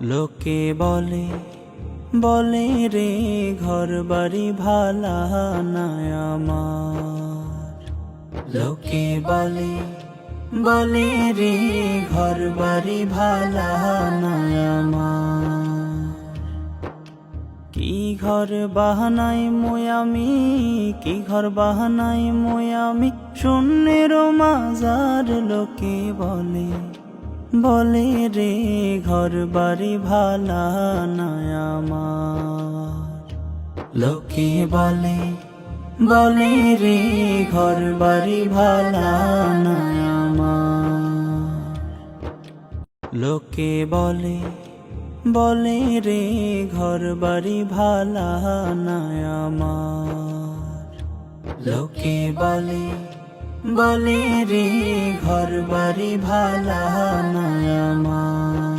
লোকে বলে বলে রে ঘর বাড়ি ভালা না আমার। লোকে বলে বলে রে ঘর বাড়ি ভালা না আমার। কি ঘর বাহানাই মই আমি, কি ঘর বাহানাই মই আমি, শূন্যের মাজার। লোকে বলে বলে রে ঘর বাড়ি ভালা না আমার। লোকে বলে বলে রে ঘর বাড়ি ভালা না আমার। লোকে বলে বলে রে ঘর বাড়ি ভালা না আমার। লোকে বলে বলে রে ঘর বাড়ি ভালা না আমার।